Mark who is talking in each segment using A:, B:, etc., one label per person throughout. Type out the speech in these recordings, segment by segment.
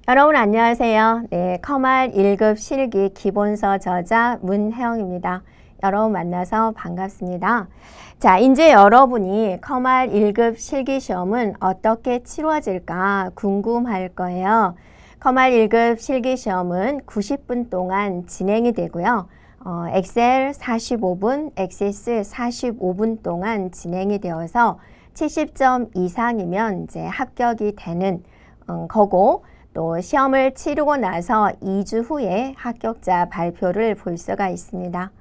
A: 여러분 안녕하세요. 네, 커말 1급 실기 기본서 저자 문혜영입니다. 여러분 만나서 반갑습니다. 자, 이제 여러분이 커말 1급 실기 시험은 어떻게 치러질까 궁금할 거예요. 커말 1급 실기 시험은 90분 동안 진행이 되고요. 엑셀 45분, 엑세스 45분 동안 진행이 되어서 70점 이상이면 이제 합격이 되는 거고, 또 시험을 치르고 나서 2주 후에 합격자 발표를 볼 수가 있습니다.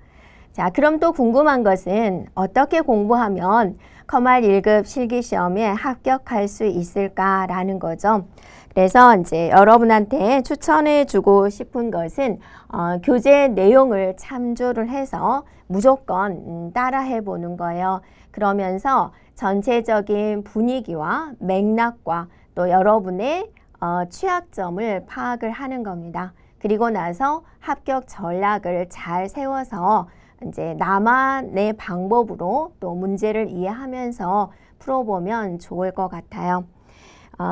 A: 자, 그럼 또 궁금한 것은 어떻게 공부하면 커말 1급 실기시험에 합격할 수 있을까라는 거죠. 그래서 이제 여러분한테 추천해 주고 싶은 것은 교재 내용을 참조를 해서 무조건 따라해 보는 거예요. 그러면서 전체적인 분위기와 맥락과 또 여러분의 취약점을 파악을 하는 겁니다. 그리고 나서 합격 전략을 잘 세워서 이제 나만의 방법으로 또 문제를 이해하면서 풀어보면 좋을 것 같아요.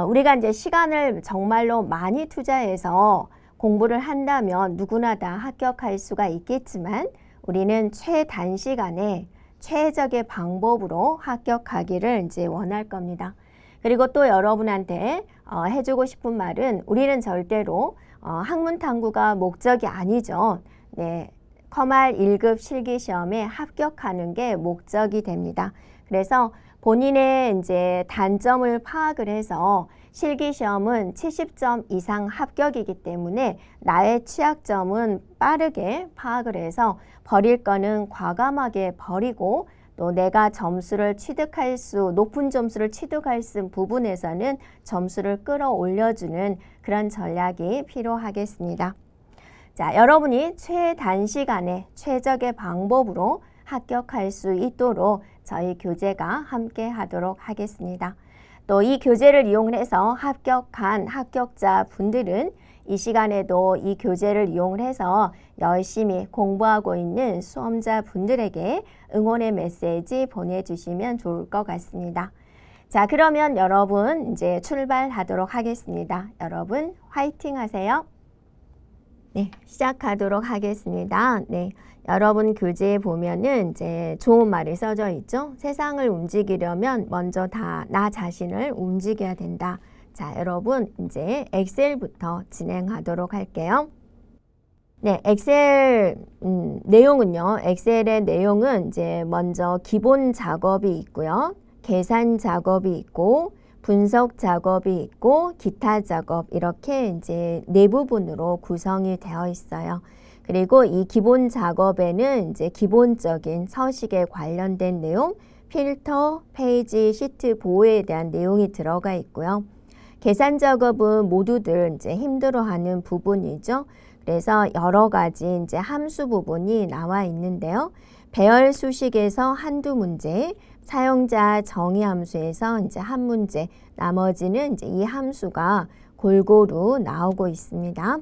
A: 우리가 이제 시간을 정말로 많이 투자해서 공부를 한다면 누구나 다 합격할 수가 있겠지만 우리는 최단시간에 최적의 방법으로 합격하기를 이제 원할 겁니다. 그리고 또 여러분한테 해주고 싶은 말은 우리는 절대로 학문 탐구가 목적이 아니죠. 네, 커말 1급 실기시험에 합격하는 게 목적이 됩니다. 그래서 본인의 이제 단점을 파악을 해서 실기시험은 70점 이상 합격이기 때문에 나의 취약점은 빠르게 파악을 해서 버릴 거는 과감하게 버리고 또 내가 점수를 취득할 수, 높은 점수를 취득할 수 있는 부분에서는 점수를 끌어올려주는 그런 전략이 필요하겠습니다. 자, 여러분이 최단시간에 최적의 방법으로 합격할 수 있도록 저희 교재가 함께 하도록 하겠습니다. 또 이 교재를 이용해서 합격한 합격자 분들은 이 시간에도 이 교재를 이용해서 열심히 공부하고 있는 수험자 분들에게 응원의 메시지 보내주시면 좋을 것 같습니다. 자, 그러면 여러분 이제 출발하도록 하겠습니다. 여러분 화이팅 하세요. 네, 시작하도록 하겠습니다. 네, 여러분 교재에 보면은 이제 좋은 말이 써져 있죠. 세상을 움직이려면 먼저 다 나 자신을 움직여야 된다. 자, 여러분 이제 엑셀부터 진행하도록 할게요. 네, 엑셀 내용은요. 엑셀의 내용은 이제 먼저 기본 작업이 있고요. 계산 작업이 있고 분석 작업이 있고 기타 작업 이렇게 이제 네 부분으로 구성이 되어 있어요. 그리고 이 기본 작업에는 이제 기본적인 서식에 관련된 내용, 필터, 페이지, 시트 보호에 대한 내용이 들어가 있고요. 계산 작업은 모두들 이제 힘들어하는 부분이죠. 그래서 여러 가지 이제 함수 부분이 나와 있는데요. 배열 수식에서 한두 문제, 사용자 정의 함수에서 이제 한 문제, 나머지는 이제 이 함수가 골고루 나오고 있습니다.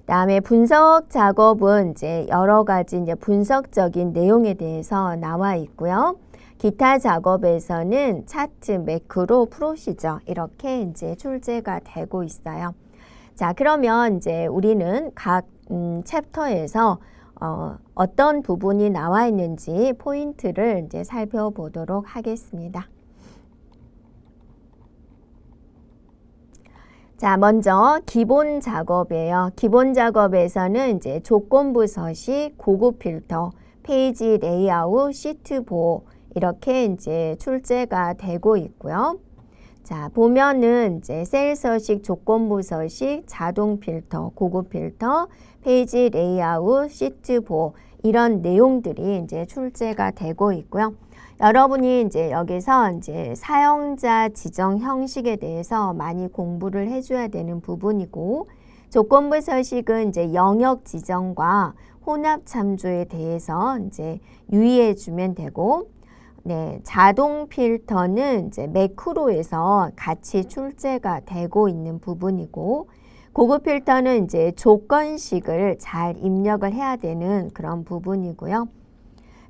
A: 그다음에 분석 작업은 이제 여러 가지 이제 분석적인 내용에 대해서 나와 있고요. 기타 작업에서는 차트, 매크로, 프로시저 이렇게 이제 출제가 되고 있어요. 자, 그러면 이제 우리는 각 챕터에서 어떤 부분이 나와 있는지 포인트를 이제 살펴보도록 하겠습니다. 자, 먼저 기본 작업이에요. 기본 작업에서는 이제 조건부 서식, 고급 필터, 페이지 레이아웃, 시트 보호 이렇게 이제 출제가 되고 있고요. 자, 보면은 이제 셀 서식, 조건부 서식, 자동 필터, 고급 필터, 페이지 레이아웃, 시트 보호 이런 내용들이 이제 출제가 되고 있고요. 여러분이 이제 여기서 이제 사용자 지정 형식에 대해서 많이 공부를 해줘야 되는 부분이고, 조건부 서식은 이제 영역 지정과 혼합 참조에 대해서 이제 유의해 주면 되고, 네, 자동 필터는 이제 매크로에서 같이 출제가 되고 있는 부분이고, 고급 필터는 이제 조건식을 잘 입력을 해야 되는 그런 부분이고요.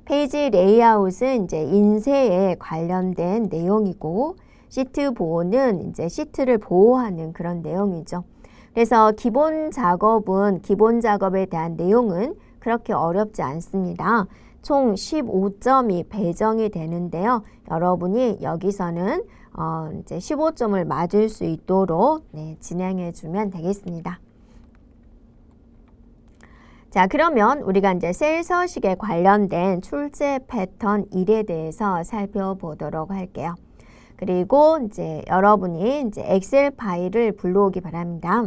A: 페이지 레이아웃은 이제 인쇄에 관련된 내용이고, 시트 보호는 이제 시트를 보호하는 그런 내용이죠. 그래서 기본 작업에 대한 내용은 그렇게 어렵지 않습니다. 총 15점이 배정이 되는데요. 여러분이 여기서는 이제 15점을 맞을 수 있도록 진행해 주면 되겠습니다. 자, 그러면 우리가 이제 셀 서식에 관련된 출제 패턴 1에 대해서 살펴보도록 할게요. 그리고 이제 여러분이 이제 엑셀 파일을 불러오기 바랍니다.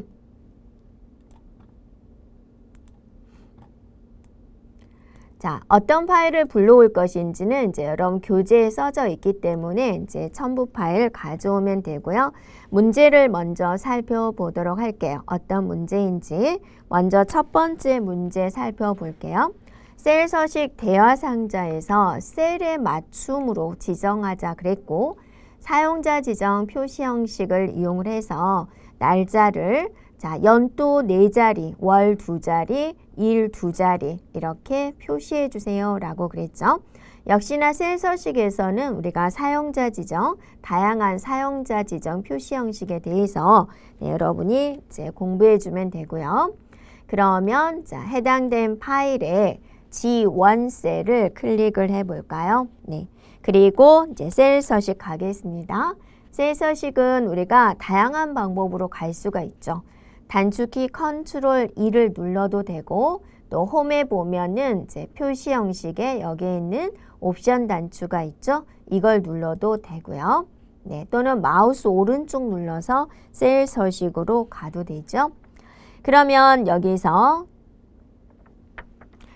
A: 자, 어떤 파일을 불러올 것인지는 이제 여러분 교재에 써져 있기 때문에 이제 첨부 파일 가져오면 되고요. 문제를 먼저 살펴보도록 할게요. 어떤 문제인지 먼저 첫 번째 문제 살펴볼게요. 셀 서식 대화 상자에서 셀의 맞춤으로 지정하자 그랬고 사용자 지정 표시 형식을 이용을 해서 날짜를 자, 연도 4자리, 월 2자리, 일 2자리 이렇게 표시해 주세요 라고 그랬죠. 역시나 셀 서식에서는 우리가 사용자 지정, 다양한 사용자 지정 표시 형식에 대해서 여러분이 이제 공부해 주면 되고요. 그러면 자, 해당된 파일에 G1 셀을 클릭을 해 볼까요? 네. 그리고 이제 셀 서식 가겠습니다. 셀 서식은 우리가 다양한 방법으로 갈 수가 있죠. 단축키 컨트롤 2를 눌러도 되고 또 홈에 보면은 이제 표시 형식에 여기에 있는 옵션 단추가 있죠. 이걸 눌러도 되고요. 네, 또는 마우스 오른쪽 눌러서 셀 서식으로 가도 되죠. 그러면 여기서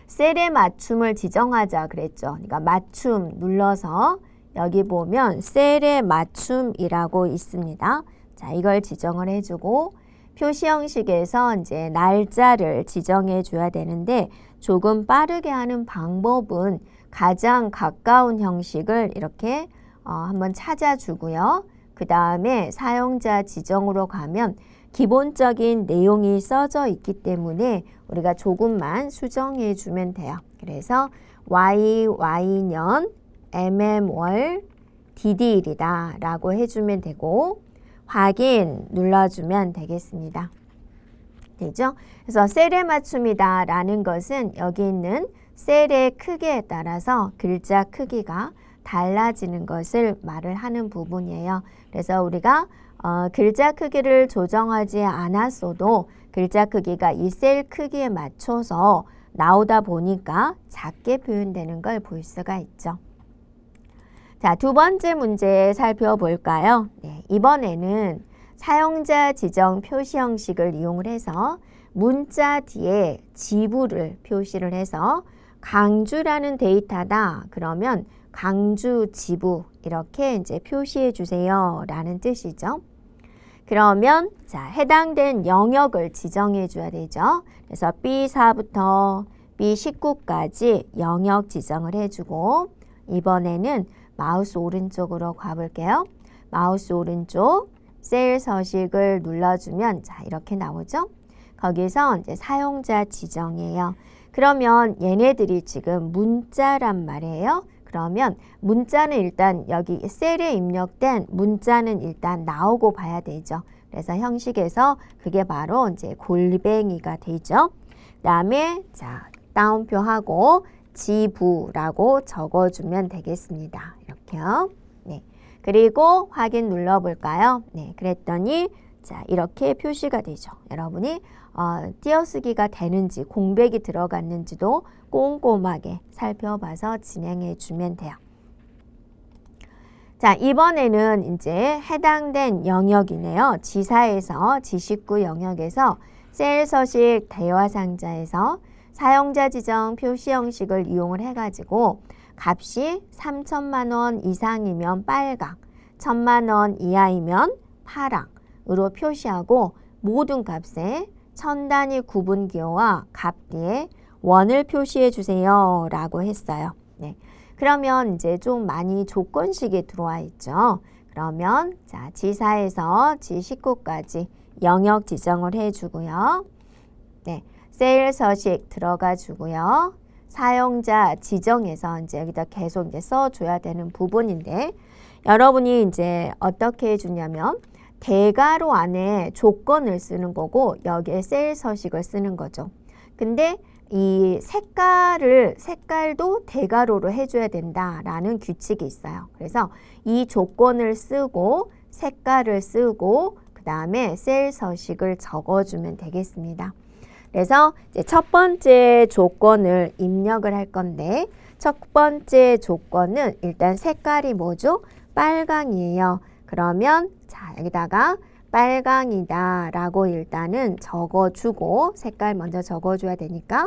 A: 셀의 맞춤을 지정하자 그랬죠. 그러니까 맞춤 눌러서 여기 보면 셀의 맞춤이라고 있습니다. 자, 이걸 지정을 해주고 표시 형식에서 이제 날짜를 지정해 줘야 되는데 조금 빠르게 하는 방법은 가장 가까운 형식을 이렇게 한번 찾아주고요. 그 다음에 사용자 지정으로 가면 기본적인 내용이 써져 있기 때문에 우리가 조금만 수정해 주면 돼요. 그래서 YY년 MM월 DD일이다 라고 해주면 되고 확인 눌러주면 되겠습니다. 되죠? 그래서 셀의 맞춤이다 라는 것은 여기 있는 셀의 크기에 따라서 글자 크기가 달라지는 것을 말을 하는 부분이에요. 그래서 우리가 글자 크기를 조정하지 않았어도 글자 크기가 이 셀 크기에 맞춰서 나오다 보니까 작게 표현되는 걸 볼 수가 있죠. 자, 두 번째 문제 살펴볼까요? 네, 이번에는 사용자 지정 표시 형식을 이용을 해서 문자 뒤에 지부를 표시를 해서 강주라는 데이터다. 그러면 강주 지부 이렇게 이제 표시해 주세요 라는 뜻이죠. 그러면 자, 해당된 영역을 지정해 줘야 되죠. 그래서 B4부터 B19까지 영역 지정을 해주고 이번에는 마우스 오른쪽으로 가볼게요. 마우스 오른쪽 셀 서식을 눌러주면 자, 이렇게 나오죠. 거기서 이제 사용자 지정이에요. 그러면 얘네들이 지금 문자란 말이에요. 그러면 문자는 일단 여기 셀에 입력된 문자는 일단 나오고 봐야 되죠. 그래서 형식에서 그게 바로 이제 골뱅이가 되죠. 그 다음에 자, 따옴표 하고 지부라고 적어주면 되겠습니다. 이렇게요. 네. 그리고 확인 눌러볼까요? 네. 그랬더니 자, 이렇게 표시가 되죠. 여러분이 띄어쓰기가 되는지 공백이 들어갔는지도 꼼꼼하게 살펴봐서 진행해 주면 돼요. 자, 이번에는 이제 해당된 영역이네요. G4에서 G19 영역에서 셀 서식 대화 상자에서 사용자 지정 표시 형식을 이용을 해가지고 값이 3천만 원 이상이면 빨강, 1,000만 원 이하이면 파랑으로 표시하고 모든 값에 천 단위 구분 기호와 값 뒤에 원을 표시해 주세요 라고 했어요. 네. 그러면 이제 좀 많이 조건식이 들어와 있죠. 그러면 자, G4에서 G19까지 영역 지정을 해주고요. 네. 셀 서식 들어가 주고요. 사용자 지정에서 이제 여기다 계속 이제 써줘야 되는 부분인데 여러분이 이제 어떻게 해주냐면 대괄호 안에 조건을 쓰는 거고 여기에 셀 서식을 쓰는 거죠. 근데 이 색깔도 대괄호로 해줘야 된다라는 규칙이 있어요. 그래서 이 조건을 쓰고 색깔을 쓰고 그 다음에 셀 서식을 적어주면 되겠습니다. 그래서 이제 첫 번째 조건을 입력을 할 건데 첫 번째 조건은 일단 색깔이 뭐죠? 빨강이에요. 그러면 자 여기다가 빨강이다 라고 일단은 적어주고 색깔 먼저 적어줘야 되니까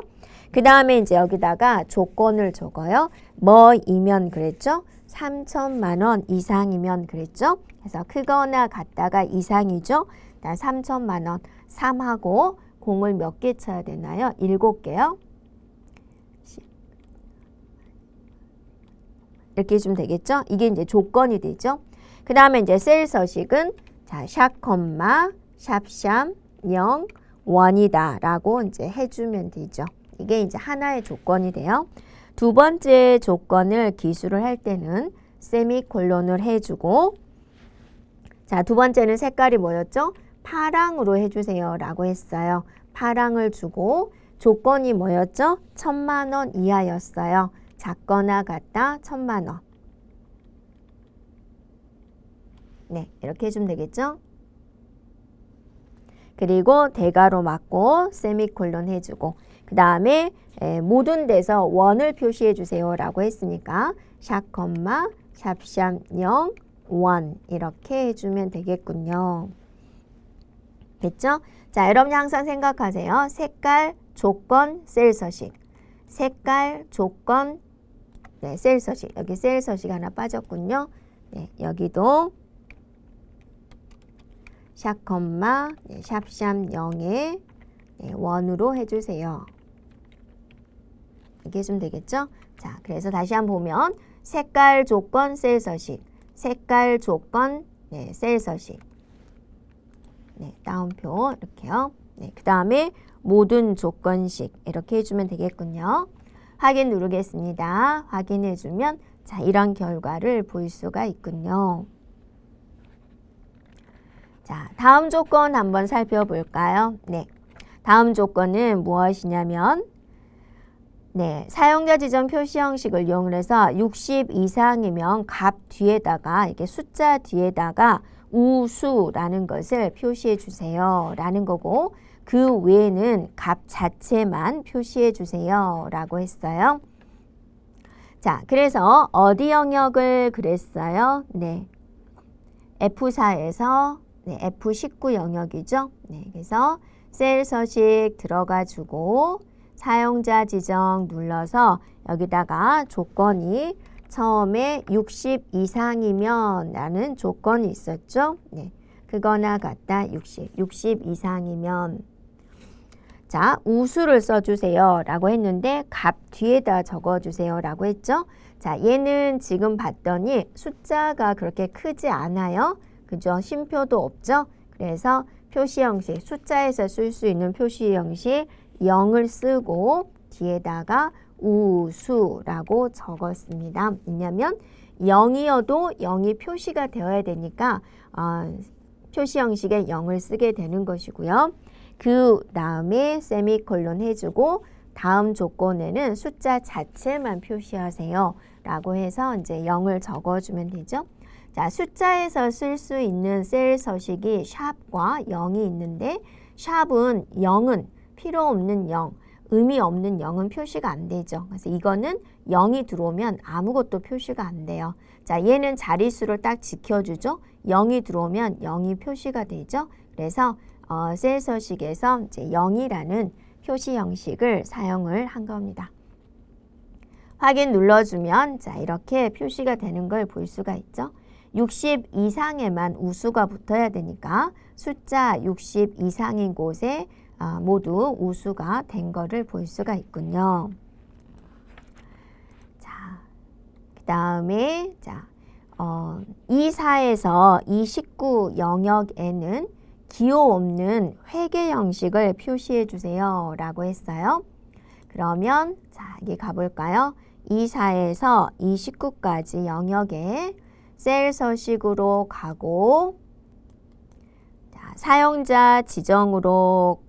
A: 그 다음에 이제 여기다가 조건을 적어요. 뭐이면 그랬죠? 3천만 원 이상이면 그랬죠? 그래서 크거나 같다가 이상이죠? 3천만 원 3하고 공을 몇 개 쳐야 되나요? 7개요. 이렇게 해주면 되겠죠? 이게 이제 조건이 되죠? 그 다음에 이제 셀 서식은 자, 샵, 샵, 0, 1이다 라고 이제 해주면 되죠. 이게 이제 하나의 조건이 돼요. 두 번째 조건을 기술을 할 때는 세미콜론을 해주고 자, 두 번째는 색깔이 뭐였죠? 파랑으로 해주세요 라고 했어요. 파랑을 주고 조건이 뭐였죠? 1,000만 원 이하였어요. 작거나 같다 1,000만 원. 네, 이렇게 해주면 되겠죠? 그리고 대괄호 맞고 세미콜론 해주고 그 다음에 모든 데서 원을 표시해 주세요 라고 했으니까 샵, 샵, 0, 1 이렇게 해주면 되겠군요. 됐죠? 자, 여러분이 항상 생각하세요. 색깔, 조건, 셀 서식. 색깔, 조건, 네, 셀 서식. 여기 셀 서식 하나 빠졌군요. 네, 여기도 샵, 네, 샵, 0에 네, 1으로 해주세요. 이렇게 해주면 되겠죠? 자, 그래서 다시 한번 보면 색깔, 조건, 셀 서식. 색깔, 조건, 네, 셀 서식. 네, 따옴표 이렇게요. 네, 그 다음에 모든 조건식 이렇게 해주면 되겠군요. 확인 누르겠습니다. 확인해주면 자 이런 결과를 볼 수가 있군요. 자, 다음 조건 한번 살펴볼까요? 네, 다음 조건은 무엇이냐면 네, 사용자 지정 표시 형식을 이용을 해서 60 이상이면 값 뒤에다가 이렇게 숫자 뒤에다가 우수라는 것을 표시해 주세요 라는 거고 그 외에는 값 자체만 표시해 주세요 라고 했어요. 자, 그래서 어디 영역을 그랬어요? 네, F4에서 네, F19 영역이죠. 네, 그래서 셀 서식 들어가 주고 사용자 지정 눌러서 여기다가 조건이 처음에 60 이상이면 라는 조건이 있었죠. 네, 그거나 같다 60 이상이면 자 우수를 써주세요 라고 했는데 값 뒤에다 적어주세요 라고 했죠. 자, 얘는 지금 봤더니 숫자가 그렇게 크지 않아요. 그죠? 쉼표도 없죠. 그래서 표시 형식, 숫자에서 쓸 수 있는 표시 형식 0을 쓰고 뒤에다가 우수라고 적었습니다. 왜냐하면 0이어도 0이 표시가 되어야 되니까 표시 형식에 0을 쓰게 되는 것이고요. 그 다음에 세미콜론 해주고 다음 조건에는 숫자 자체만 표시하세요 라고 해서 이제 0을 적어주면 되죠. 자, 숫자에서 쓸 수 있는 셀 서식이 샵과 0이 있는데 샵은 0은 필요 없는 0, 의미 없는 0은 표시가 안 되죠. 그래서 이거는 0이 들어오면 아무것도 표시가 안 돼요. 자, 얘는 자릿수를 딱 지켜주죠. 0이 들어오면 0이 표시가 되죠. 그래서 셀 서식에서 이제 0이라는 표시 형식을 사용을 한 겁니다. 확인 눌러주면 자 이렇게 표시가 되는 걸 볼 수가 있죠. 60 이상에만 우수가 붙어야 되니까 숫자 60 이상인 곳에 모두 우수가 된 거를 볼 수가 있군요. 자, 그 다음에 자, 24에서 29 영역에는 기호 없는 회계 형식을 표시해 주세요 라고 했어요. 그러면 자 여기 가볼까요? 24에서 29까지 영역에 셀 서식으로 가고 사용자 지정으로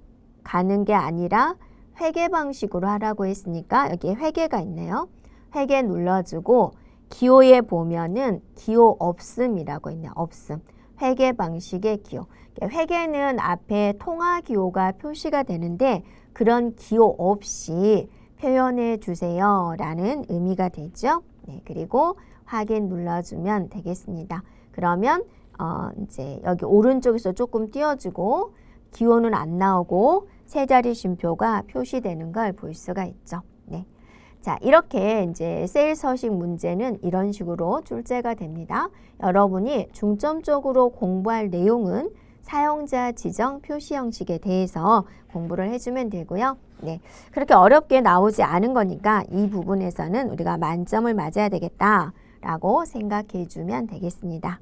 A: 가는 게 아니라 회계 방식으로 하라고 했으니까 여기에 회계가 있네요. 회계 눌러주고 기호에 보면은 기호 없음이라고 있네요. 없음. 회계 방식의 기호. 회계는 앞에 통화 기호가 표시가 되는데 그런 기호 없이 표현해 주세요 라는 의미가 되죠. 네, 그리고 확인 눌러주면 되겠습니다. 그러면 이제 여기 오른쪽에서 조금 띄워주고 기호는 안 나오고 세 자리 쉼표가 표시되는 걸 볼 수가 있죠. 네. 자, 이렇게 이제 세일 서식 문제는 이런 식으로 출제가 됩니다. 여러분이 중점적으로 공부할 내용은 사용자 지정 표시 형식에 대해서 공부를 해주면 되고요. 네, 그렇게 어렵게 나오지 않은 거니까 이 부분에서는 우리가 만점을 맞아야 되겠다라고 생각해 주면 되겠습니다.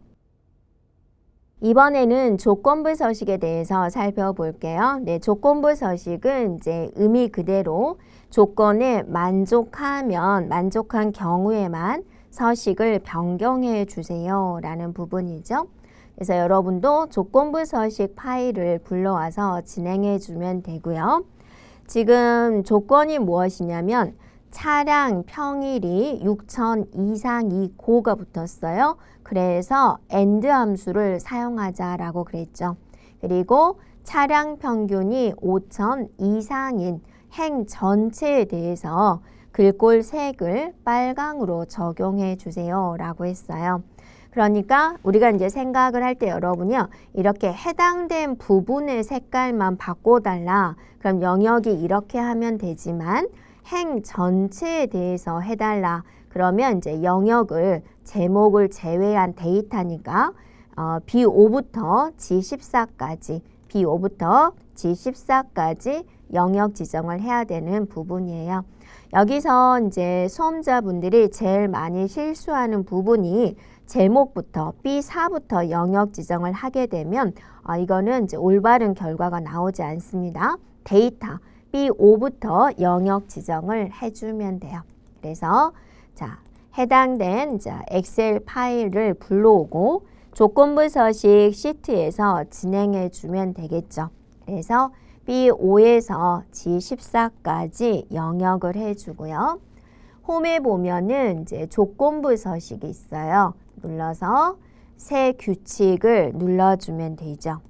A: 이번에는 조건부 서식에 대해서 살펴볼게요. 네, 조건부 서식은 이제 의미 그대로 조건에 만족하면 만족한 경우에만 서식을 변경해 주세요 라는 부분이죠. 그래서 여러분도 조건부 서식 파일을 불러와서 진행해 주면 되고요. 지금 조건이 무엇이냐면 차량 평일이 6,000 이상이고가 붙었어요. 그래서 AND 함수를 사용하자라고 그랬죠. 그리고 차량 평균이 5,000 이상인 행 전체에 대해서 글꼴 색을 빨강으로 적용해 주세요 라고 했어요. 그러니까 우리가 이제 생각을 할 때 여러분이요, 이렇게 해당된 부분의 색깔만 바꿔달라. 그럼 영역이 이렇게 하면 되지만 행 전체에 대해서 해달라. 그러면 이제 영역을 제목을 제외한 데이터니까 B5부터 G14까지 B5부터 G14까지 영역 지정을 해야 되는 부분이에요. 여기서 이제 수험자분들이 제일 많이 실수하는 부분이 제목부터 B4부터 영역 지정을 하게 되면 이거는 이제 올바른 결과가 나오지 않습니다. 데이터 B5부터 영역 지정을 해주면 돼요. 그래서 자, 해당된 엑셀 파일을 불러오고 조건부 서식 시트에서 진행해 주면 되겠죠. 그래서 B5에서 G14까지 영역을 해주고요. 홈에 보면은 이제 조건부 서식이 있어요. 눌러서 새 규칙을 눌러주면 되죠.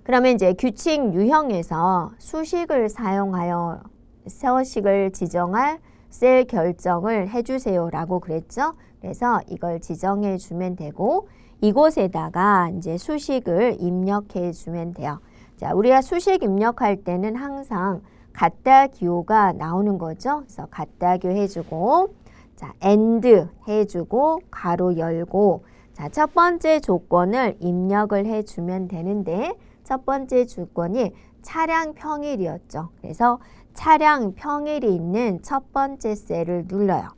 A: 그러면 이제 규칙 유형에서 수식을 사용하여 서식을 지정할 셀 결정을 해주세요 라고 그랬죠. 그래서 이걸 지정해 주면 되고 이곳에다가 이제 수식을 입력해 주면 돼요. 자, 우리가 수식 입력할 때는 항상 갖다 기호가 나오는 거죠. 그래서 갖다 기호 해주고, 자, AND 해주고, 가로 열고, 자, 첫 번째 조건을 입력을 해주면 되는데, 첫 번째 조건이 차량 평일이었죠. 그래서 차량 평일이 있는 첫 번째 셀을 눌러요.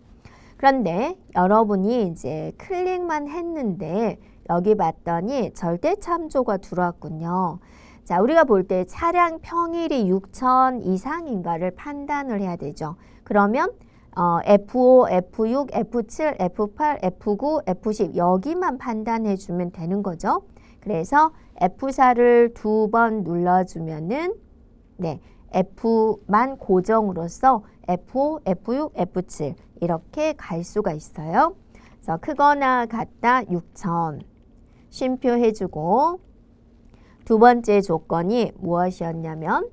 A: 그런데 여러분이 이제 클릭만 했는데, 여기 봤더니 절대 참조가 들어왔군요. 자, 우리가 볼 때 차량 평일이 6,000 이상인가를 판단을 해야 되죠. 그러면 F5, F6, F7, F8, F9, F10 여기만 판단해 주면 되는 거죠. 그래서 F4를 2번 눌러주면은 네, F만 고정으로서 F5, F6, F7 이렇게 갈 수가 있어요. 그래서 크거나 같다 6,000 쉼표 해주고 두 번째 조건이 무엇이었냐면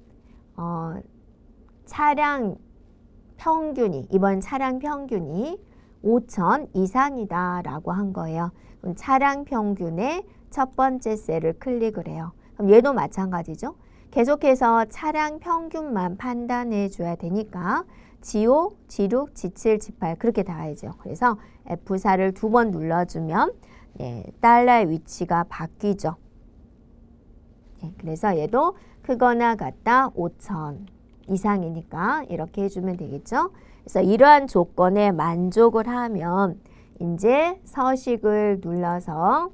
A: 차량 평균이 이번 차량 평균이 5,000 이상이다 라고 한 거예요. 그럼 차량 평균의 첫 번째 셀을 클릭을 해요. 그럼 얘도 마찬가지죠. 계속해서 차량 평균만 판단해 줘야 되니까 G5, G6, G7, G8 그렇게 나와야죠. 그래서 F4를 2번 눌러주면 네, 달러의 위치가 바뀌죠. 네, 그래서 얘도 크거나 같다 5,000 이상이니까 이렇게 해주면 되겠죠. 그래서 이러한 조건에 만족을 하면 이제 서식을 눌러서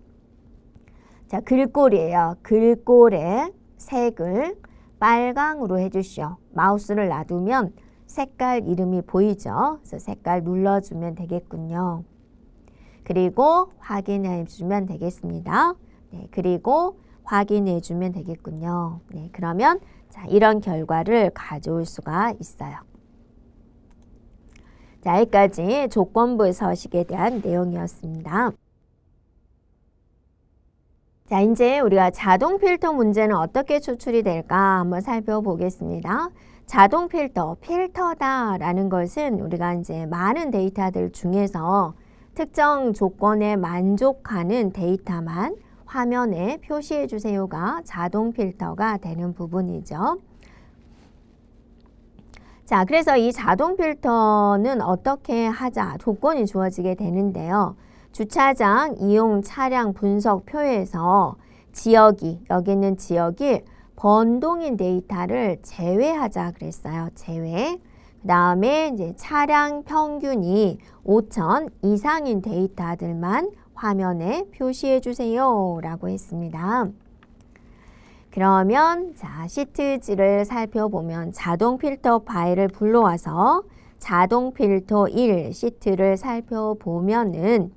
A: 자, 글꼴이에요. 글꼴의 색을 빨강으로 해주시오. 마우스를 놔두면 색깔 이름이 보이죠. 그래서 색깔 눌러주면 되겠군요. 그리고 확인해 주면 되겠습니다. 네, 그리고 확인해 주면 되겠군요. 네, 그러면 자, 이런 결과를 가져올 수가 있어요. 자, 여기까지 조건부 서식에 대한 내용이었습니다. 자, 이제 우리가 자동 필터 문제는 어떻게 추출이 될까 한번 살펴보겠습니다. 자동 필터다라는 것은 우리가 이제 많은 데이터들 중에서 특정 조건에 만족하는 데이터만 화면에 표시해 주세요가 자동 필터가 되는 부분이죠. 자, 그래서 이 자동 필터는 어떻게 하자 조건이 주어지게 되는데요. 주차장 이용 차량 분석표에서 여기 있는 지역이 번동인 데이터를 제외하자 그랬어요. 제외. 그 다음에 이제 차량 평균이 5,000 이상인 데이터들만 화면에 표시해 주세요 라고 했습니다. 그러면 자, 시트지를 살펴보면 자동 필터 파일을 불러와서 자동 필터 1 시트를 살펴보면은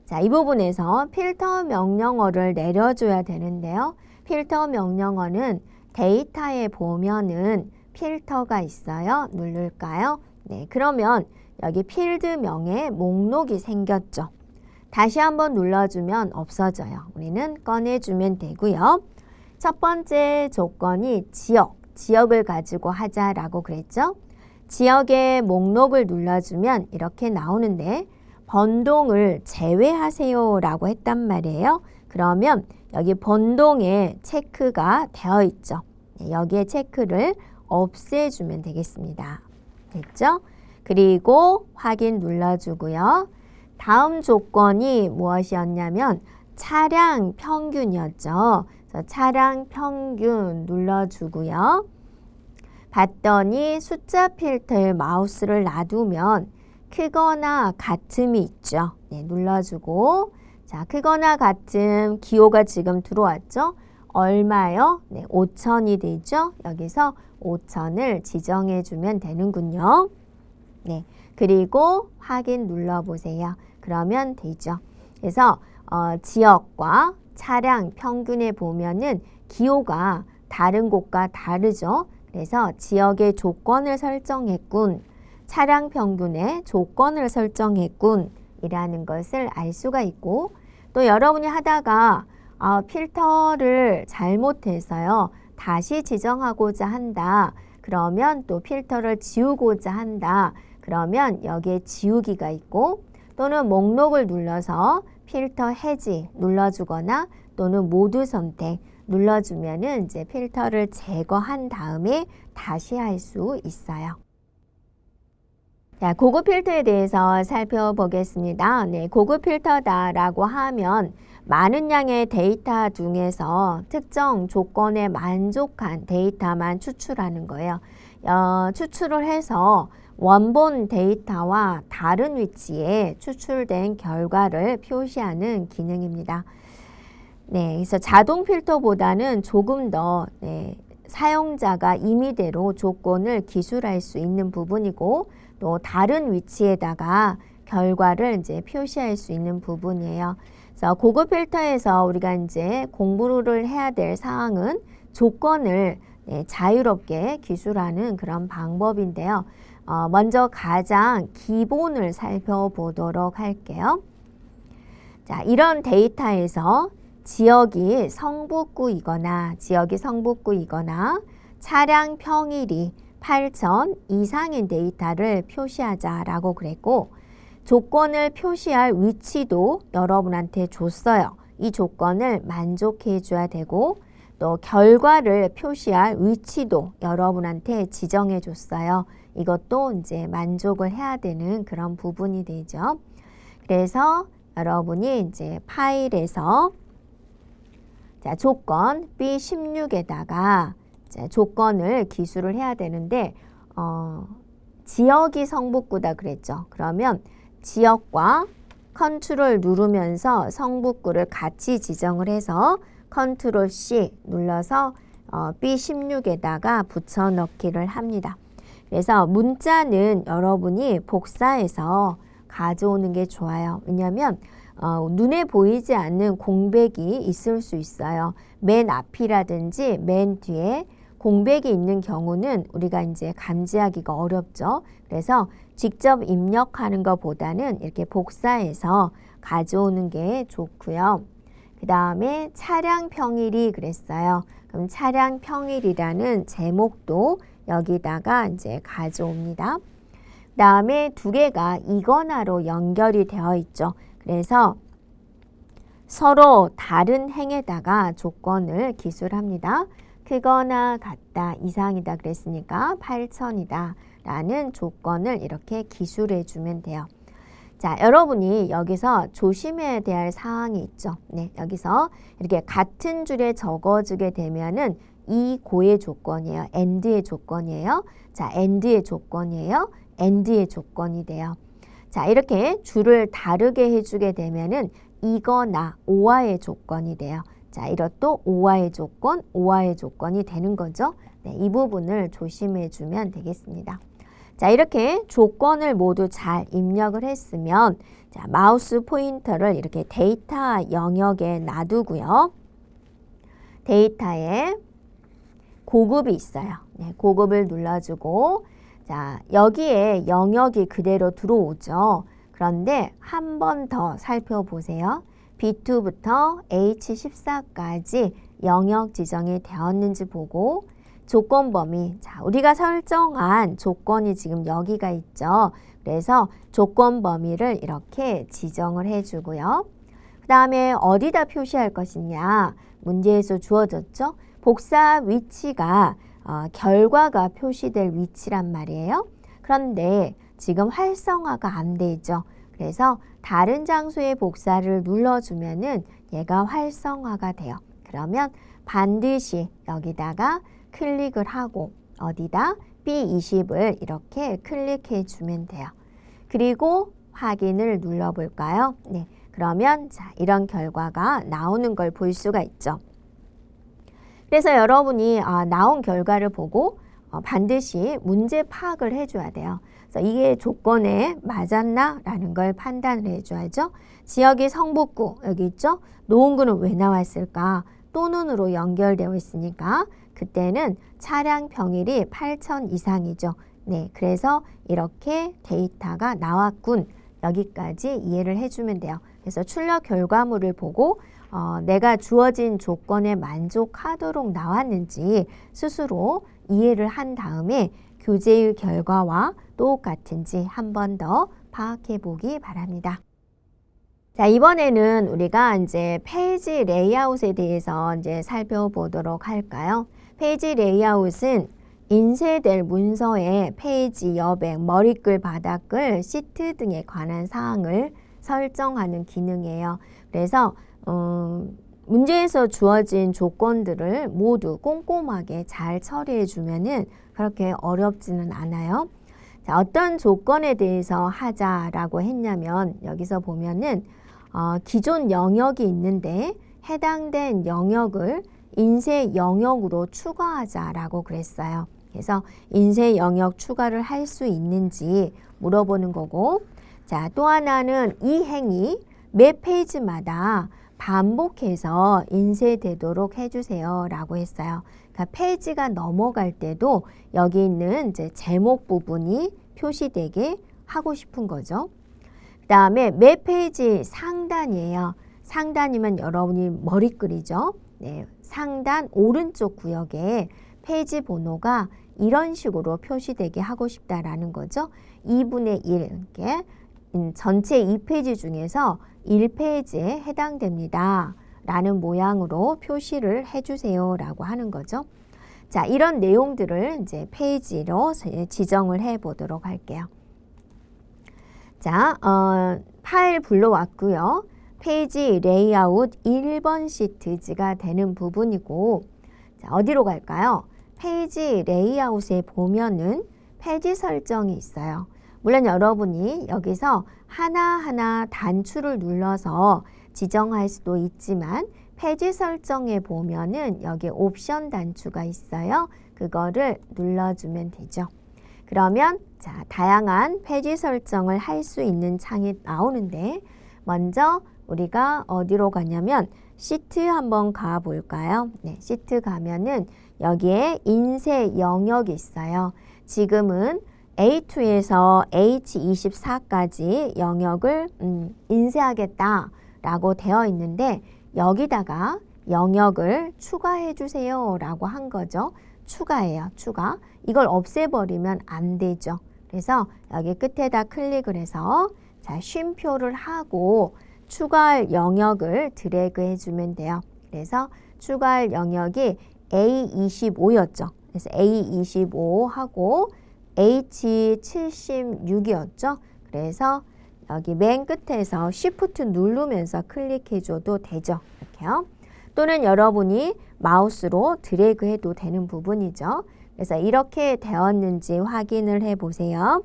A: 자, 이 부분에서 필터 명령어를 내려줘야 되는데요. 필터 명령어는 데이터에 보면은 필터가 있어요. 누를까요? 네, 그러면 여기 필드명에 목록이 생겼죠. 다시 한번 눌러주면 없어져요. 우리는 꺼내주면 되고요. 첫 번째 조건이 지역을 가지고 하자라고 그랬죠. 지역의 목록을 눌러주면 이렇게 나오는데 번동을 제외하세요 라고 했단 말이에요. 그러면 여기 번동에 체크가 되어 있죠. 여기에 체크를 없애주면 되겠습니다. 됐죠? 그리고 확인 눌러주고요. 다음 조건이 무엇이었냐면 차량 평균이었죠. 그래서 차량 평균 눌러주고요. 봤더니 숫자 필터에 마우스를 놔두면 크거나 같음이 있죠. 네, 눌러주고 자, 크거나 같음 기호가 지금 들어왔죠. 얼마요? 네, 5,000이 되죠. 여기서 5,000을 지정해 주면 되는군요. 네, 그리고 확인 눌러보세요. 그러면 되죠. 그래서 지역과 차량 평균에 보면은 기호가 다른 곳과 다르죠. 그래서 지역의 조건을 설정했군. 차량 평균의 조건을 설정했군. 이라는 것을 알 수가 있고 또 여러분이 하다가 필터를 잘못해서요. 다시 지정하고자 한다. 그러면 또 필터를 지우고자 한다. 그러면 여기에 지우기가 있고 또는 목록을 눌러서 필터 해지 눌러주거나 또는 모두 선택 눌러주면은 이제 필터를 제거한 다음에 다시 할 수 있어요. 자, 고급 필터에 대해서 살펴보겠습니다. 네, 고급 필터다라고 하면 많은 양의 데이터 중에서 특정 조건에 만족한 데이터만 추출하는 거예요. 추출을 해서 원본 데이터와 다른 위치에 추출된 결과를 표시하는 기능입니다. 네, 그래서 자동 필터보다는 조금 더 사용자가 임의대로 조건을 기술할 수 있는 부분이고 또 다른 위치에다가 결과를 이제 표시할 수 있는 부분이에요. 그래서 고급 필터에서 우리가 이제 공부를 해야 될 사항은 조건을 자유롭게 기술하는 그런 방법인데요. 먼저 가장 기본을 살펴보도록 할게요. 자, 이런 데이터에서 지역이 성북구이거나 차량 평일이 8,000 이상인 데이터를 표시하자라고 그랬고 조건을 표시할 위치도 여러분한테 줬어요. 이 조건을 만족해 줘야 되고 또 결과를 표시할 위치도 여러분한테 지정해 줬어요. 이것도 이제 만족을 해야 되는 그런 부분이 되죠. 그래서 여러분이 이제 파일에서 자, 조건 B16에다가 조건을 기술을 해야 되는데 지역이 성북구다 그랬죠. 그러면 지역과 컨트롤 누르면서 성북구를 같이 지정을 해서 컨트롤 C 눌러서 B16에다가 붙여넣기를 합니다. 그래서 문자는 여러분이 복사해서 가져오는 게 좋아요. 왜냐하면 눈에 보이지 않는 공백이 있을 수 있어요. 맨 앞이라든지 맨 뒤에 공백이 있는 경우는 우리가 이제 감지하기가 어렵죠. 그래서 직접 입력하는 것보다는 이렇게 복사해서 가져오는 게 좋고요. 그 다음에 차량 평일이 그랬어요. 그럼 차량 평일이라는 제목도 여기다가 이제 가져옵니다. 그 다음에 두 개가 이거나로 연결이 되어 있죠. 그래서 서로 다른 행에다가 조건을 기술합니다. 크거나 같다, 이상이다 그랬으니까 8,000이다 라는 조건을 이렇게 기술해 주면 돼요. 자, 여러분이 여기서 조심해야 될 사항이 있죠. 네, 여기서 이렇게 같은 줄에 적어주게 되면은 이 고의 조건이에요. AND의 조건이에요. 자, AND의 조건이에요. AND의 조건이 돼요. 자, 이렇게 줄을 다르게 해주게 되면은 이거나 오와의 조건이 돼요. 자, 이것도 오와의 조건, 오와의 조건이 되는 거죠. 네, 이 부분을 조심해 주면 되겠습니다. 자, 이렇게 조건을 모두 잘 입력을 했으면 자, 마우스 포인터를 이렇게 데이터 영역에 놔두고요. 데이터에 고급이 있어요. 네, 고급을 눌러주고 자, 여기에 영역이 그대로 들어오죠. 그런데 한 번 더 살펴보세요. B2부터 H14까지 영역 지정이 되었는지 보고 조건 범위, 자, 우리가 설정한 조건이 지금 여기가 있죠. 그래서 조건 범위를 이렇게 지정을 해주고요. 그 다음에 어디다 표시할 것이냐, 문제에서 주어졌죠. 복사 위치가 결과가 표시될 위치란 말이에요. 그런데 지금 활성화가 안 되죠. 그래서 다른 장소의 복사를 눌러주면은 얘가 활성화가 돼요. 그러면 반드시 여기다가 클릭을 하고 어디다 B20을 이렇게 클릭해 주면 돼요. 그리고 확인을 눌러볼까요? 네, 그러면 자, 이런 결과가 나오는 걸 볼 수가 있죠. 그래서 여러분이 나온 결과를 보고 반드시 문제 파악을 해줘야 돼요. 그래서 이게 조건에 맞았나? 라는 걸 판단을 해줘야죠. 지역이 성북구, 여기 있죠? 노원구는 왜 나왔을까? 또는으로 연결되어 있으니까 그때는 차량 평일이 8,000 이상이죠. 네, 그래서 이렇게 데이터가 나왔군. 여기까지 이해를 해주면 돼요. 그래서 출력 결과물을 보고 내가 주어진 조건에 만족하도록 나왔는지 스스로 이해를 한 다음에 교재의 결과와 똑같은지 한 번 더 파악해 보기 바랍니다. 자, 이번에는 우리가 이제 페이지 레이아웃에 대해서 이제 살펴보도록 할까요? 페이지 레이아웃은 인쇄될 문서의 페이지, 여백, 머리글, 바닥글, 시트 등에 관한 사항을 설정하는 기능이에요. 그래서 문제에서 주어진 조건들을 모두 꼼꼼하게 잘 처리해 주면은 그렇게 어렵지는 않아요. 자, 어떤 조건에 대해서 하자라고 했냐면 여기서 보면은 기존 영역이 있는데 해당된 영역을 인쇄 영역으로 추가하자라고 그랬어요. 그래서 인쇄 영역 추가를 할 수 있는지 물어보는 거고, 자, 또 하나는 이 행위 매 페이지마다 반복해서 인쇄되도록 해주세요 라고 했어요. 그러니까 페이지가 넘어갈 때도 여기 있는 이제 제목 부분이 표시되게 하고 싶은 거죠. 그 다음에 매 페이지 상단이에요. 상단이면 여러분이 머리글이죠. 네, 상단 오른쪽 구역에 페이지 번호가 이런 식으로 표시되게 하고 싶다라는 거죠. 2분의 1, 이렇게 전체 2페이지 중에서 1페이지에 해당됩니다. 라는 모양으로 표시를 해주세요 라고 하는 거죠. 자, 이런 내용들을 이제 페이지로 지정을 해 보도록 할게요. 자, 파일 불러왔고요. 페이지 레이아웃 1번 시트지가 되는 부분이고, 자, 어디로 갈까요? 페이지 레이아웃에 보면은 페이지 설정이 있어요. 물론 여러분이 여기서 하나하나 단추를 눌러서 지정할 수도 있지만 페이지 설정에 보면은 여기 옵션 단추가 있어요. 그거를 눌러주면 되죠. 그러면 자, 다양한 페이지 설정을 할 수 있는 창이 나오는데 먼저 우리가 어디로 가냐면 시트 한번 가볼까요? 네, 시트 가면은 여기에 인쇄 영역이 있어요. 지금은 A2에서 H24까지 영역을 인쇄하겠다라고 되어 있는데 여기다가 영역을 추가해 주세요 라고 한 거죠. 추가해요. 추가. 이걸 없애버리면 안 되죠. 그래서 여기 끝에다 클릭을 해서 자, 쉼표를 하고 추가할 영역을 드래그 해주면 돼요. 그래서 추가할 영역이 A25였죠. 그래서 A25 하고 H76이었죠. 그래서 여기 맨 끝에서 Shift 누르면서 클릭해줘도 되죠. 이렇게요. 또는 여러분이 마우스로 드래그 해도 되는 부분이죠. 그래서 이렇게 되었는지 확인을 해보세요.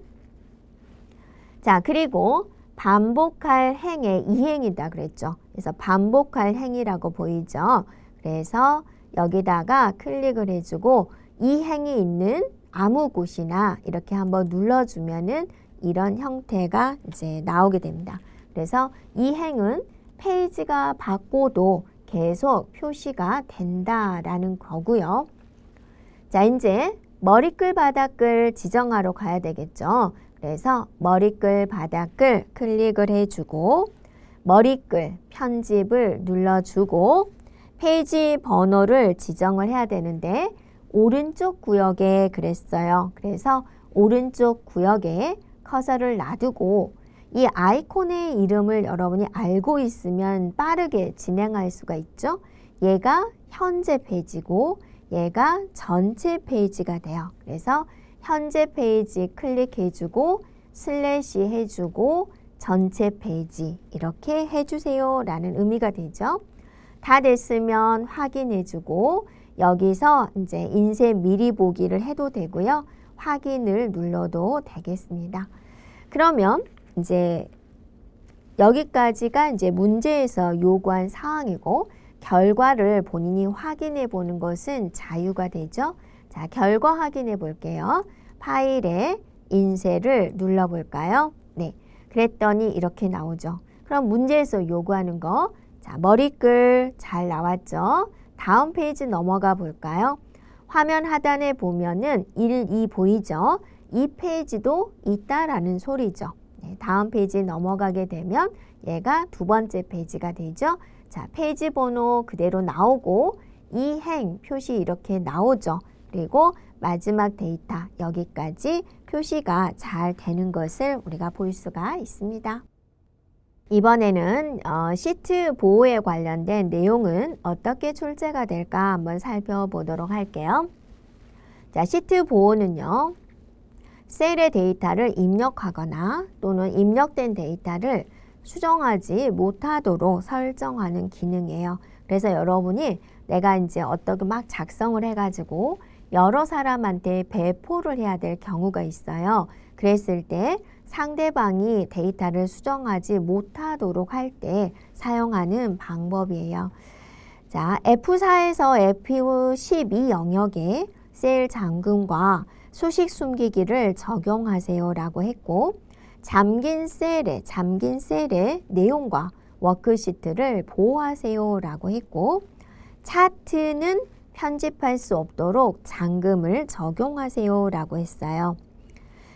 A: 자, 그리고 반복할 행의 이행이다 그랬죠. 그래서 반복할 행이라고 보이죠. 그래서 여기다가 클릭을 해주고 이 행이 있는 아무 곳이나 이렇게 한번 눌러주면은 이런 형태가 이제 나오게 됩니다. 그래서 이 행은 페이지가 바꿔도 계속 표시가 된다라는 거고요. 자, 이제 머리글 바닥글 지정하러 가야 되겠죠. 그래서 머리글 바닥글 클릭을 해주고 머리글 편집을 눌러주고 페이지 번호를 지정을 해야 되는데 오른쪽 구역에 그랬어요. 그래서 오른쪽 구역에 커서를 놔두고 이 아이콘의 이름을 여러분이 알고 있으면 빠르게 진행할 수가 있죠. 얘가 현재 페이지고 얘가 전체 페이지가 돼요. 그래서 현재 페이지 클릭해주고 슬래시 해주고 전체 페이지 이렇게 해주세요 라는 의미가 되죠. 다 됐으면 확인해주고 여기서 이제 인쇄 미리 보기를 해도 되고요. 확인을 눌러도 되겠습니다. 그러면 이제 여기까지가 이제 문제에서 요구한 사항이고 결과를 본인이 확인해 보는 것은 자유가 되죠. 자, 결과 확인해 볼게요. 파일에 인쇄를 눌러 볼까요? 네. 그랬더니 이렇게 나오죠. 그럼 문제에서 요구하는 거. 자, 머리글 잘 나왔죠? 다음 페이지 넘어가 볼까요? 화면 하단에 보면은 1, 2 보이죠? 이 페이지도 있다라는 소리죠. 네, 다음 페이지 넘어가게 되면 얘가 두 번째 페이지가 되죠. 자, 페이지 번호 그대로 나오고 이 행 표시 이렇게 나오죠. 그리고 마지막 데이터 여기까지 표시가 잘 되는 것을 우리가 볼 수가 있습니다. 이번에는 시트 보호에 관련된 내용은 어떻게 출제가 될까 한번 살펴보도록 할게요. 자, 시트 보호는요. 셀의 데이터를 입력하거나 또는 입력된 데이터를 수정하지 못하도록 설정하는 기능이에요. 그래서 여러분이 내가 이제 어떻게 막 작성을 해가지고 여러 사람한테 배포를 해야 될 경우가 있어요. 그랬을 때 상대방이 데이터를 수정하지 못하도록 할 때 사용하는 방법이에요. 자, F4에서 F12 영역에 셀 잠금과 수식 숨기기를 적용하세요 라고 했고 잠긴 셀의 내용과 워크시트를 보호하세요 라고 했고 차트는 편집할 수 없도록 잠금을 적용하세요 라고 했어요.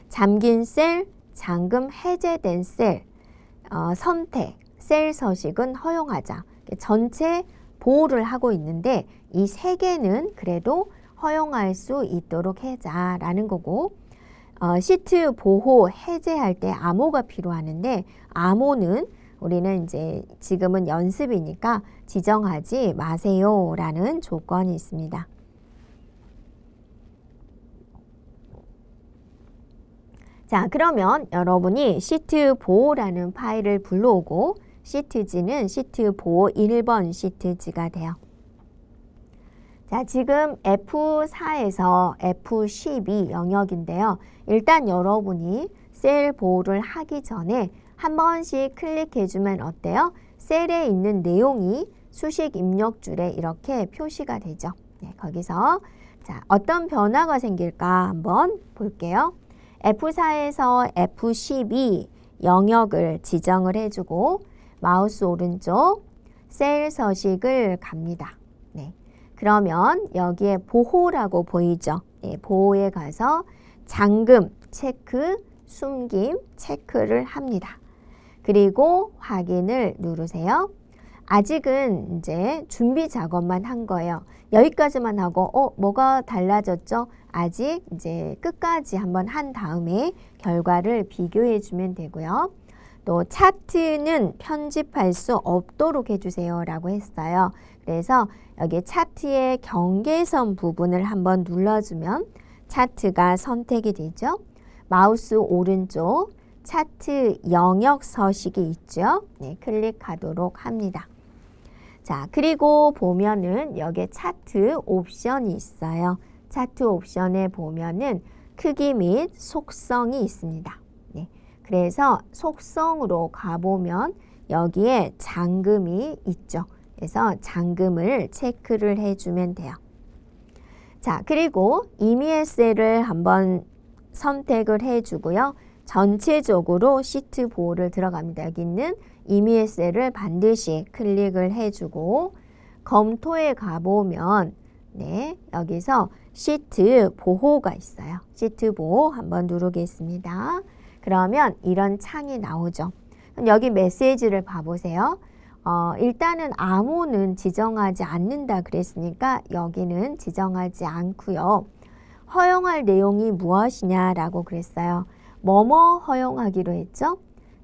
A: 잠긴 셀, 잠금 해제된 셀, 선택, 셀 서식은 허용하자. 전체 보호를 하고 있는데 이 세 개는 그래도 허용할 수 있도록 하자라는 거고 시트 보호 해제할 때 암호가 필요하는데 암호는 우리는 이제 지금은 연습이니까 지정하지 마세요 라는 조건이 있습니다. 자, 그러면 여러분이 시트 보호라는 파일을 불러오고 시트지는 시트 보호 1번 시트지가 돼요. 자, 지금 F4에서 F12 영역인데요. 일단 여러분이 셀 보호를 하기 전에 한 번씩 클릭해주면 어때요? 셀에 있는 내용이 수식 입력줄에 이렇게 표시가 되죠. 네, 거기서 자, 어떤 변화가 생길까 한번 볼게요. F4에서 F12 영역을 지정을 해주고 마우스 오른쪽 셀 서식을 갑니다. 네. 그러면 여기에 보호라고 보이죠? 네, 보호에 가서 잠금 체크, 숨김 체크를 합니다. 그리고 확인을 누르세요. 아직은 이제 준비 작업만 한 거예요. 여기까지만 하고 뭐가 달라졌죠? 아직 이제 끝까지 한번 한 다음에 결과를 비교해 주면 되고요. 또 차트는 편집할 수 없도록 해주세요 라고 했어요. 그래서 여기 차트의 경계선 부분을 한번 눌러주면 차트가 선택이 되죠. 마우스 오른쪽 차트 영역 서식이 있죠. 네, 클릭하도록 합니다. 자, 그리고 보면은 여기에 차트 옵션이 있어요. 차트 옵션에 보면은 크기 및 속성이 있습니다. 네, 그래서 속성으로 가보면 여기에 잠금이 있죠. 그래서 잠금을 체크를 해주면 돼요. 자, 그리고 임의의 셀을 한번 선택을 해주고요. 전체적으로 시트 보호를 들어갑니다. 여기 있는 임의의 셀을 반드시 클릭을 해주고 검토에 가보면 네, 여기서 시트 보호가 있어요. 시트 보호 한번 누르겠습니다. 그러면 이런 창이 나오죠. 그럼 여기 메시지를 봐보세요. 일단은 아무는 지정하지 않는다 그랬으니까 여기는 지정하지 않고요. 허용할 내용이 무엇이냐라고 그랬어요. 뭐뭐 허용하기로 했죠?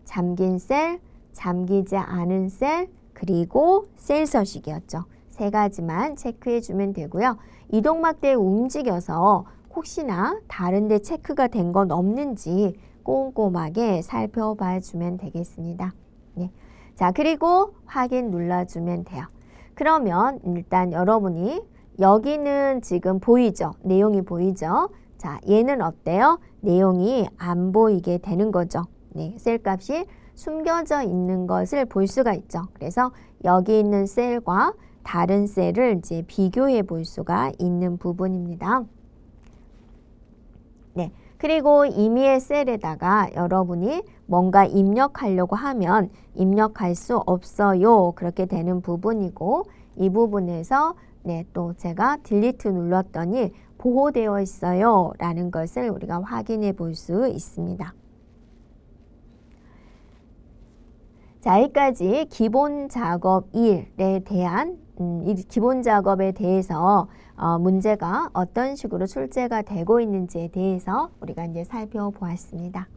A: 잠긴 셀, 잠기지 않은 셀, 그리고 셀 서식이었죠. 세 가지만 체크해 주면 되고요. 이동막대 움직여서 혹시나 다른 데 체크가 된 건 없는지 꼼꼼하게 살펴봐 주면 되겠습니다. 네. 자, 그리고 확인 눌러주면 돼요. 그러면 일단 여러분이 여기는 지금 보이죠? 내용이 보이죠? 자, 얘는 어때요? 내용이 안 보이게 되는 거죠. 네, 셀 값이 숨겨져 있는 것을 볼 수가 있죠. 그래서 여기 있는 셀과 다른 셀을 이제 비교해 볼 수가 있는 부분입니다. 네, 그리고 임의의 셀에다가 여러분이 뭔가 입력하려고 하면 입력할 수 없어요. 그렇게 되는 부분이고 이 부분에서 네, 또 제가 딜리트 눌렀더니 보호되어 있어요 라는 것을 우리가 확인해 볼 수 있습니다. 자, 여기까지 기본 작업 1에 대한 이 기본 작업에 대해서 문제가 어떤 식으로 출제가 되고 있는지에 대해서 우리가 이제 살펴보았습니다.